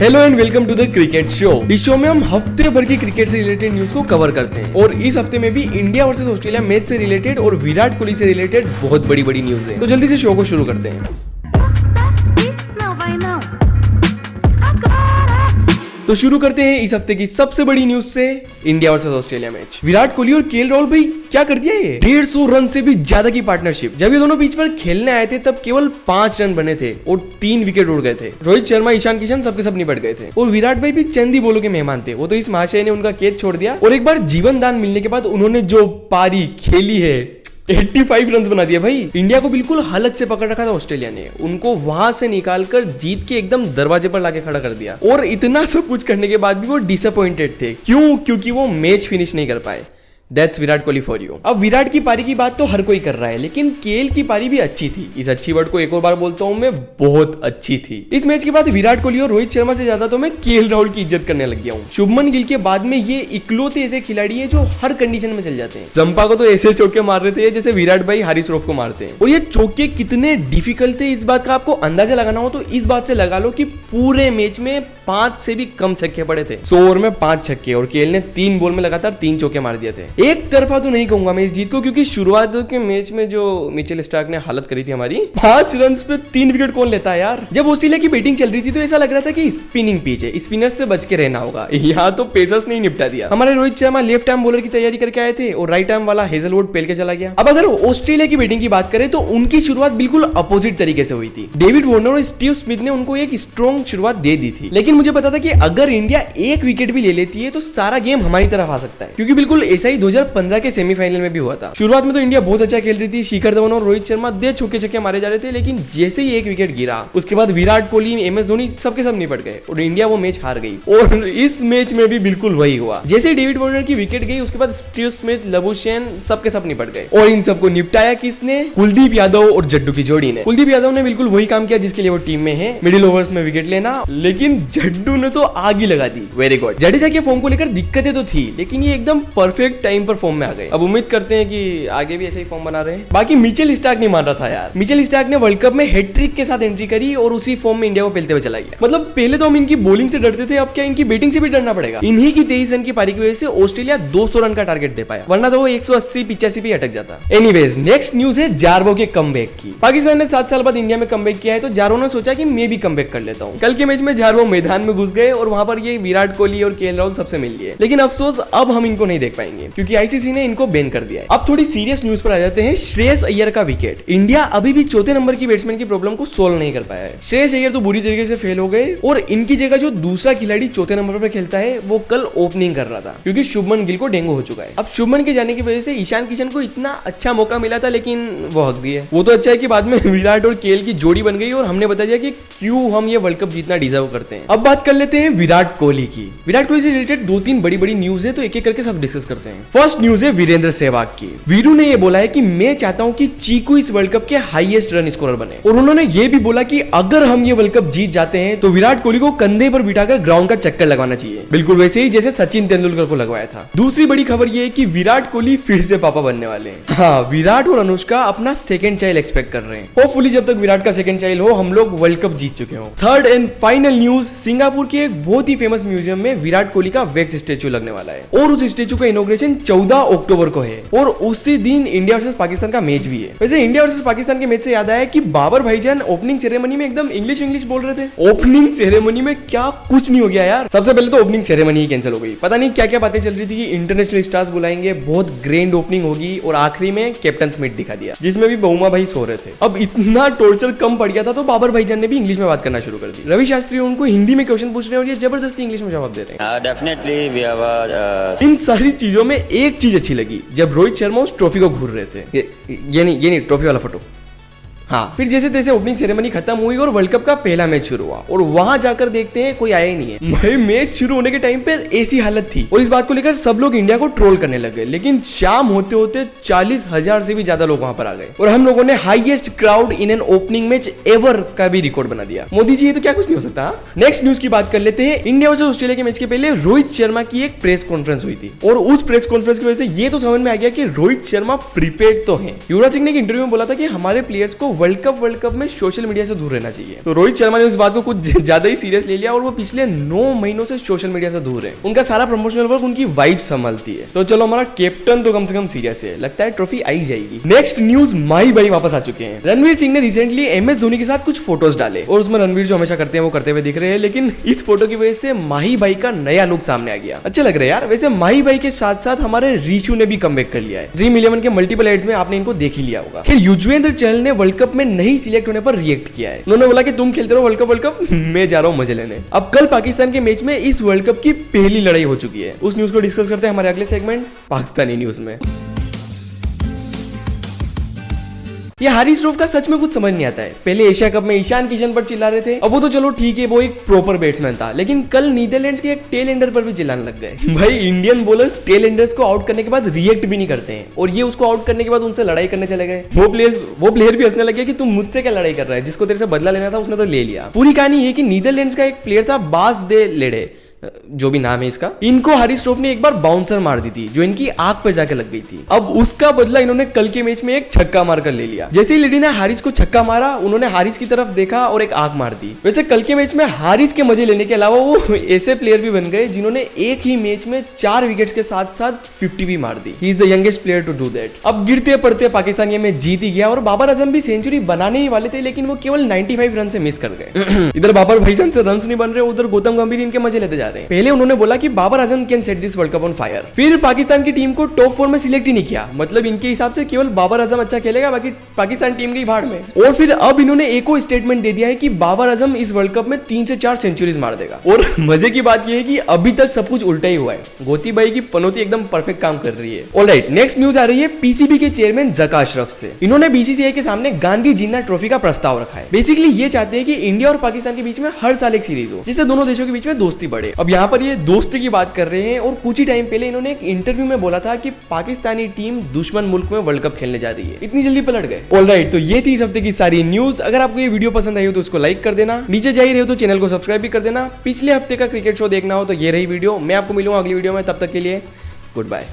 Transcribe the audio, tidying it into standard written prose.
Hello and welcome to the cricket show. इस show में हम हफ्ते भर की क्रिकेट से रिलेटेड न्यूज को कवर करते हैं और इस हफ्ते में भी इंडिया वर्सेस ऑस्ट्रेलिया मैच से रिलेटेड और विराट कोहली से रिलेटेड बहुत बड़ी बड़ी न्यूज है। तो जल्दी से शो को शुरू करते हैं। तो शुरू करते हैं इस हफ्ते की सबसे बड़ी न्यूज से, India versus Australia match. Virat Kohli और केएल राहुल भाई क्या कर दिया ये 150 रन से भी ज्यादा की पार्टनरशिप। जब ये दोनों बीच पर खेलने आए थे तब केवल 5 रन बने थे और 3 विकेट उड़ गए थे। रोहित शर्मा, ईशान किशन सबके सब निपट गए थे और विराट भाई भी चंद ही बोलों के मेहमान थे। वो तो इस महाशय ने उनका कैच छोड़ दिया और एक बार जीवन दान मिलने के बाद उन्होंने जो पारी खेली है 85 रन बना दिया भाई। इंडिया को बिल्कुल हालत से पकड़ रखा था ऑस्ट्रेलिया ने, उनको वहां से निकालकर जीत के एकदम दरवाजे पर लाके खड़ा कर दिया। और इतना सब कुछ करने के बाद भी वो डिसअपॉइंटेड थे। क्यों? क्योंकि वो मैच फिनिश नहीं कर पाए। That's Virat Kohli for you. अब विराट की पारी की बात तो हर कोई कर रहा है, लेकिन केएल की पारी भी अच्छी थी। इस अच्छी वर्ड को एक और बार बोलता हूं मैं, बहुत अच्छी थी। इस मैच के बाद विराट कोहली और रोहित शर्मा से ज्यादा तो मैं केएल राहुल की इज्जत करने लग गया हूं। शुभमन गिल के बाद में ये इकलौते ऐसे खिलाड़ी है जो हर कंडीशन में चल जाते हैं। जंपा को तो ऐसे चौके मार रहे थे जैसे विराट भाई हारिस रऊफ को मारते हैं। और ये चौके कितने डिफिकल्ट थे इस बात का आपको अंदाजा लगाना हो तो इस बात से लगा लो कि पूरे मैच में 5 से भी कम छक्के पड़े थे। 100 ओवर में 5 छक्के और केएल ने 3 बॉल में लगातार 3 चौके मार दिए थे। एक तरफा तो नहीं कहूंगा मैं इस जीत को, क्योंकि शुरुआत के मैच में जो मिचेल स्टार्क ने हालत करी थी हमारी, 5 रन पे 3 विकेट कौन लेता है यार। जब ऑस्ट्रेलिया की बैटिंग चल रही थी तो ऐसा लग रहा था कि स्पिनिंग पिच है, स्पिनर्स से बच के रहना होगा। यहाँ तो पेसर्स ने निपटा दिया। हमारे Rohit Sharma left arm bowler की तैयारी करके आए थे और राइट आर्म वाला हेजलवुड पेल के चला गया। अब अगर ऑस्ट्रेलिया की बैटिंग की बात करें तो उनकी शुरुआत बिल्कुल अपोजिट तरीके से हुई थी। डेविड वार्नर और स्टीव स्मिथ ने उनको एक स्ट्रॉन्ग शुरुआत दे दी थी, लेकिन मुझे पता था कि अगर इंडिया एक विकेट भी ले लेती है तो सारा गेम हमारी तरफ आ सकता है, क्योंकि बिल्कुल ऐसा ही 2015 के सेमीफाइनल में भी हुआ था। शुरुआत में तो इंडिया बहुत अच्छा खेल रही थी, शिखर धवन और रोहित शर्मा दे छक्के छक्के मारे जा रहे थे, लेकिन जैसे ही एक विकेट गिरा उसके बाद विराट कोहली, एमएस धोनी सबके सब निपट गए और इंडिया वो मैच हार गई। और इस मैच में भी बिल्कुल वही हुआ। जैसे डेविड वार्नर की विकेट गई उसके बाद स्टीव स्मिथ, लबुशेन सबके सब निपट गए और इन सबको निपटाया किसने? कुलदीप यादव और जड्डू की जोड़ी ने। कुलदीप यादव ने बिल्कुल वही काम किया जिसके लिए वो टीम में है, मिडिल ओवर्स में विकेट लेना, लेकिन जड्डू ने तो आग ही लगा दी। Very good. जडेजा के फॉर्म को लेकर दिक्कतें तो थी, लेकिन ये एकदम परफेक्ट टाइम पर फॉर्म में आ गए। अब उम्मीद करते हैं कि आगे भी ऐसे ही फॉर्म बना रहे हैं। बाकी मिचेल स्टार्क नहीं मान रहा था यार। मिचेल स्टार्क ने वर्ल्ड कप में हैट्रिक के साथ एंट्री करी और उसी फॉर्म में इंडिया को पेलते हुए चला गया। मतलब पहले तो हम इनकी बॉलिंग से डरते थे, अब क्या इनकी बैटिंग से भी डरना पड़ेगा। इन्हीं की 23 रन की पारी की वजह से ऑस्ट्रेलिया 200 रन का टारगेट दे पाया, वरना तो वो 180-85 पे अटक जाता। एनीवेज, नेक्स्ट न्यूज है जारवो के कमबैक की। पाकिस्तान ने 7 साल बाद इंडिया में कमबैक किया है, तो जारवो ने सोचा कि मैं भी कमबैक कर लेता हूं। कल के मैच में जारवो मैदान में घुस गए और वहां पर ये विराट कोहली और केएल राहुल सबसे मिल लिए, लेकिन अफसोस अब हम इनको नहीं देख पाएंगे क्योंकि आईसीसी ने इनको बैन कर दिया है। अब थोड़ी सीरियस न्यूज पर आ जाते हैं। श्रेयस अय्यर का विकेट। इंडिया अभी भी चौथे नंबर की बैट्समैन की प्रॉब्लम को सोल्व नहीं कर पाया है। श्रेयस अय्यर तो बुरी तरीके से फेल हो गए और इनकी जगह जो दूसरा खिलाड़ी चौथे नंबर पर खेलता है वो कल ओपनिंग कर रहा था, क्योंकि शुभमन गिल को डेंगू हो चुका है। अब शुभमन के जाने की वजह से ईशान किशन को इतना अच्छा मौका मिला था, लेकिन वो हक दिए। वो तो अच्छा है कि बाद में विराट और केएल की जोड़ी बन गई और हमने बता दिया कि क्यों हम ये वर्ल्ड कप जीतना डिजर्व करते हैं। अब बात कर लेते हैं विराट कोहली की। विराट कोहली से रिलेटेड 2-3 बड़ी न्यूज है, तो एक एक करके सब डिस्कस करते हैं। फर्स्ट न्यूज है वीरेंद्र सहवाग की। वीरू ने ये बोला है कि मैं चाहता हूं कि चीकू इस वर्ल्ड कप के हाईएस्ट रन स्कोरर बने, और उन्होंने ये भी बोला कि अगर हम ये वर्ल्ड कप जीत जाते हैं तो विराट कोहली को कंधे पर बिठाकर ग्राउंड का चक्कर लगवाना चाहिए, बिल्कुल वैसे ही जैसे सचिन तेंदुलकर को लगवाया था। दूसरी बड़ी खबर ये है कि विराट कोहली फिर से पापा बनने वाले हैं। हाँ, विराट और अनुष्का अपना सेकंड चाइल्ड एक्सपेक्ट कर रहे हैं। होपफुली जब तक विराट का सेकंड चाइल्ड हो हम लोग वर्ल्ड कप जीत चुके हो। Third and final news, Singapore के एक बहुत ही फेमस म्यूजियम में विराट कोहली का वैक्स स्टेचू लगने वाला है और उस स्टेचू का इनॉग्रेशन 14 अक्टूबर को है और उसी दिन इंडिया वर्सेस पाकिस्तान का मैच भी है। वैसे इंडिया वर्सेस पाकिस्तान के मैच से याद आया कि बाबर भाईजान ओपनिंग सेरेमनी में एकदम इंग्लिश बोल रहे थे। ओपनिंग सेरेमनी में क्या कुछ नहीं हो गया यार। सबसे पहले तो ओपनिंग सेरेमनी ही कैंसिल हो गई। पता नहीं क्या क्या बातें चल रही थी कि इंटरनेशनल स्टार्स बुलाएंगे, बहुत ग्रैंड ओपनिंग होगी, और आखिरी में कैप्टन स्मिथ दिखा दिया जिसमें भी बहुमा भाई सो रहे थे। अब इतना टॉर्चर कम पड़ गया था तो बाबर भाईजान ने भी इंग्लिश में बात करना शुरू कर दी। रवि शास्त्री उनको हिंदी में क्वेश्चन पूछ रहे हैं और ये जबरदस्ती इंग्लिश में जवाब दे रहे हैं। डेफिनेटली वी हैव इन सारी चीजों में एक चीज अच्छी लगी, जब रोहित शर्मा उस ट्रॉफी को घूर रहे थे। ये नहीं ट्रॉफी वाला फोटो। हाँ, फिर जैसे तैसे ओपनिंग सेरेमनी खत्म हुई और वर्ल्ड कप का पहला मैच शुरू हुआ और वहां जाकर देखते हैं कोई आया ही नहीं है। भाई मैच शुरू होने के टाइम पे ऐसी हालत थी और इस बात को लेकर सब लोग इंडिया को ट्रोल करने लगे, लेकिन शाम होते होते 40,000 से भी ज्यादा लोग वहां पर आ गए और हम लोगों ने highest crowd in an opening match ever का भी रिकॉर्ड बना दिया। मोदी जी, ये तो क्या कुछ नहीं हो सकता। नेक्स्ट न्यूज की बात कर लेते हैं। इंडिया वर्सेस ऑस्ट्रेलिया के मैच के पहले रोहित शर्मा की एक प्रेस कॉन्फ्रेंस हुई थी और उस प्रेस कॉन्फ्रेंस की वजह से ये तो समझ में आ गया कि रोहित शर्मा प्रीपेड तो है। युवराज सिंह ने एक इंटरव्यू में बोला था कि हमारे प्लेयर्स को वर्ल्ड कप में सोशल मीडिया से दूर रहना चाहिए। तो रोहित शर्मा ने इस बात को कुछ ज्यादा ही सीरियस ले लिया और वो पिछले 9 महीनों से सोशल मीडिया से दूर है। उनका सारा प्रमोशनल वर्क उनकी वाइफ संभालती है। तो चलो, हमारा कैप्टन तो कम से कम सीरियस है, लगता है ट्रॉफी आई जाएगी। नेक्स्ट न्यूज, माही भाई वापस आ चुके हैं। रणवीर सिंह ने रिसेंटली MS धोनी के साथ कुछ फोटोज डाले और उसमें रणवीर जो हमेशा करते हैं वो करते हुए दिख रहे हैं, लेकिन इस फोटो की वजह से माही भाई का नया लुक सामने आ गया। अच्छा लग रहा है यार। वैसे माही भाई के साथ साथ हमारे रीशू ने भी कमबैक कर लिया है। ड्रीम 11 के मल्टीपल एड्स में आपने इनको देख ही लिया होगा। फिर युजवेंद्र चहल ने वर्ल्ड कप में नहीं सिलेक्ट होने पर रिएक्ट किया है। उन्होंने बोला कि तुम खेलते रहो वर्ल्ड कप मैं जा रहा हूं मजे लेने। अब कल पाकिस्तान के मैच में इस वर्ल्ड कप की पहली लड़ाई हो चुकी है। उस न्यूज को डिस्कस करते हैं हमारे अगले सेगमेंट पाकिस्तानी न्यूज में। ये हारिस श्रॉफ का सच में कुछ समझ नहीं आता है। पहले एशिया कप में ईशान किशन पर चिल्ला रहे थे, अब वो तो चलो ठीक है, वो एक प्रॉपर बैट्समैन था, लेकिन कल नीदरलैंड्स के एक टेल एंडर पर भी चिल्लाने लग गए। भाई इंडियन बॉलर्स टेल एंडर्स को आउट करने के बाद रिएक्ट भी नहीं करते हैं, और ये उसको आउट करने के बाद उनसे लड़ाई करने चले गए। वो प्लेयर भी हंसने लगे कि तुम मुझसे क्या लड़ाई कर रहा है, जिसको तेरे से बदला लेना था उसने तो ले लिया। पूरी कहानी ये कि नीदरलैंड्स का एक प्लेयर था बास दे लेडे, जो भी नाम है इसका, इनको हारिस श्रॉफ ने एक बार बाउंसर मार दी थी जो इनकी आंख पर जाके लग गई थी। अब उसका बदला इन्होंने कल के मैच में एक छक्का मारकर ले लिया। जैसे ही लेडी ने हारिस को छक्का मारा, उन्होंने हारिस की तरफ देखा और एक आंख मार दी। वैसे कल के मैच में हारिस के मजे लेने के अलावा वो ऐसे प्लेयर भी बन गए जिन्होंने एक ही मैच में 4 विकेट्स के साथ साथ 50 भी मार दी। He is the youngest player to do that. अब गिरते पड़ते पाकिस्तान ये मैच जीत ही गया और बाबर आजम भी सेंचुरी बनाने ही वाले थे, लेकिन वो केवल 95 रन से मिस कर गए। इधर बाबर भाईजान से रन नहीं बन रहे, उधर गौतम गंभीर इनके मजे लेते जा रहे हैं। पहले उन्होंने बोला कि Babar Azam can set this world cup on fire. फिर पाकिस्तान की टीम को टॉप 4 में सिलेक्ट ही नहीं किया, मतलब इनके हिसाब से केवल बाबर आजम अच्छा खेलेगा, बाकी पाकिस्तान टीम की भाड़ में। और फिर अब इन्होंने एक और स्टेटमेंट दे दिया है कि बाबर आजम इस वर्ल्ड कप में 3 से 4 सेंचुरीज मार देगा। और मजे की बात यह है कि अभी तक सब कुछ उल्टा ही हुआ है। गोती भाई की पनौती एकदम परफेक्ट काम कर रही है। ऑलराइट, नेक्स्ट न्यूज आ रही है पीसीबी के चेयरमैन ज़का अशरफ से। इन्होंने बीसीसीआई के सामने गांधी जिन्ना ट्रॉफी का प्रस्ताव रखा है। बेसिकली ये चाहते हैं कि इंडिया और पाकिस्तान के बीच में हर साल एक सीरीज हो, जिससे दोनों देशों के बीच में दोस्ती बढ़े। अब यहाँ पर ये दोस्ती की बात कर रहे हैं और कुछ ही टाइम पहले इन्होंने एक इंटरव्यू में बोला था कि पाकिस्तानी टीम दुश्मन मुल्क में वर्ल्ड कप खेलने जा रही है। इतनी जल्दी पलट गए। ऑलराइट, तो ये थी इस हफ्ते की सारी न्यूज। अगर आपको ये वीडियो पसंद आई हो तो उसको लाइक कर देना, नीचे जा ही रहे हो तो चैनल को सब्सक्राइब भी कर देना। पिछले हफ्ते का क्रिकेट शो देखना हो तो ये रही वीडियो। मैं आपको मिलूंगा अगली वीडियो में, तब तक के लिए गुड बाय।